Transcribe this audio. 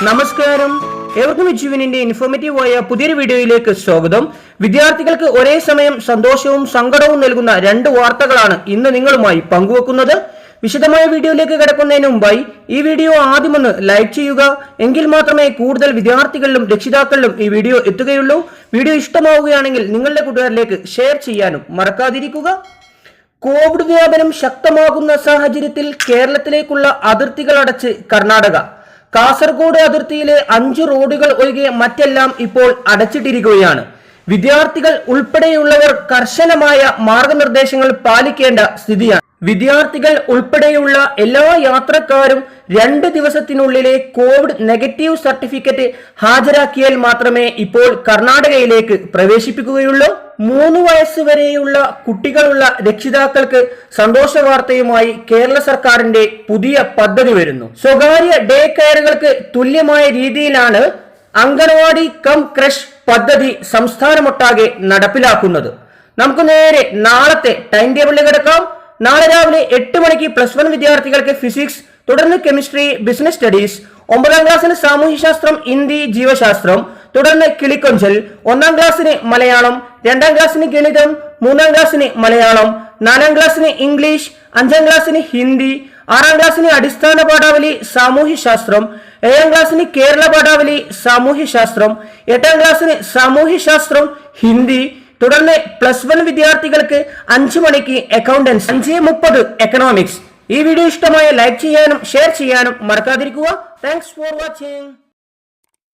നമസ്കാരം. ഏവർക്കും എഡ്യുവിനിന്റെ ഇൻഫോർമേറ്റീവായ പുതിയൊരു വീഡിയോയിലേക്ക് സ്വാഗതം. വിദ്യാർത്ഥികൾക്ക് ഒരേ സമയം സന്തോഷവും സങ്കടവും നൽകുന്ന രണ്ട് വാർത്തകളാണ് ഇന്ന് നിങ്ങളുമായി പങ്കുവെക്കുന്നത്. വിശദമായ വീഡിയോയിലേക്ക് കടക്കുന്നതിന് മുമ്പായി ഈ വീഡിയോ ആദ്യമൊന്ന് ലൈക്ക് ചെയ്യുക. എങ്കിൽ മാത്രമേ കൂടുതൽ വിദ്യാർത്ഥികളിലും രക്ഷിതാക്കളിലും ഈ വീഡിയോ എത്തുകയുള്ളൂ. വീഡിയോ ഇഷ്ടമാവുകയാണെങ്കിൽ നിങ്ങളുടെ കൂട്ടുകാരിലേക്ക് ഷെയർ ചെയ്യാനും മറക്കാതിരിക്കുക. കോവിഡ് വ്യാപനം ശക്തമാകുന്ന സാഹചര്യത്തിൽ കേരളത്തിലേക്കുള്ള അതിർത്തികൾ അടച്ച് കർണാടക. കാസർഗോഡ് അതിർത്തിയിലെ 5 റോഡുകൾ ഒഴികെ മറ്റെല്ലാം ഇപ്പോൾ അടച്ചിട്ടിരിക്കുകയാണ്. വിദ്യാർത്ഥികൾ ഉൾപ്പെടെയുള്ളവർ കർശനമായ മാർഗനിർദ്ദേശങ്ങൾ പാലിക്കേണ്ട സ്ഥിതിയാണ്. വിദ്യാർത്ഥികൾ ഉൾപ്പെടെയുള്ള എല്ലാ യാത്രക്കാരും 2 ദിവസത്തിനുള്ളിലെ കോവിഡ് നെഗറ്റീവ് സർട്ടിഫിക്കറ്റ് ഹാജരാക്കിയാൽ മാത്രമേ ഇപ്പോൾ കർണാടകയിലേക്ക് പ്രവേശിപ്പിക്കുകയുള്ളൂ. 3 വയസ്സുവരെയുള്ള കുട്ടികളുള്ള രക്ഷിതാക്കൾക്ക് സന്തോഷ വാർത്തയുമായി കേരള സർക്കാരിന്റെ പുതിയ പദ്ധതി വരുന്നു. സ്വകാര്യ ഡേ കെയറുകൾക്ക് തുല്യമായ രീതിയിലാണ് അംഗൻവാടി കം ക്രഷ് പദ്ധതി സംസ്ഥാനമൊട്ടാകെ നടപ്പിലാക്കുന്നത്. നമുക്ക് നേരെ നാളത്തെ ടൈം ടേബിളിൽ കിടക്കാം. നാളെ രാവിലെ 8 മണിക്ക് +1 വിദ്യാർത്ഥികൾക്ക് ഫിസിക്സ്, തുടർന്ന് കെമിസ്ട്രി, ബിസിനസ് സ്റ്റഡീസ്, 9ാം ക്ലാസ്സിന് സാമൂഹ്യശാസ്ത്രം, ഹിന്ദി, ജീവശാസ്ത്രം, തുടർന്ന് കിളിക്കൊഞ്ചൽ, 1ാം ക്ലാസ്സിന് മലയാളം, 2ാം ക്ലാസ്സിന് ഗണിതം, 3ാം ക്ലാസ്സിന് മലയാളം, 4ാം ക്ലാസ്സിന് ഇംഗ്ലീഷ്, 5ാം ക്ലാസ്സിന് ഹിന്ദി, 6ാം ക്ലാസ്സിന് അടിസ്ഥാന പാഠാവലി സാമൂഹ്യശാസ്ത്രം, 7ാം ക്ലാസ്സിന് കേരള പാഠാവലി സാമൂഹ്യശാസ്ത്രം, 8ാം ക്ലാസ്സിന് സാമൂഹ്യശാസ്ത്രം, ഹിന്ദി, തുടർന്ന് +1 വിദ്യാർത്ഥികൾക്ക് 5 മണിക്ക് അക്കൗണ്ടൻസ്, 5:30 എക്കണോമിക്സ്. ഈ വീഡിയോ ഇഷ്ടമായ ലൈക്ക് ചെയ്യാനും ഷെയർ ചെയ്യാനും മറക്കാതിരിക്കുക. Thanks for watching.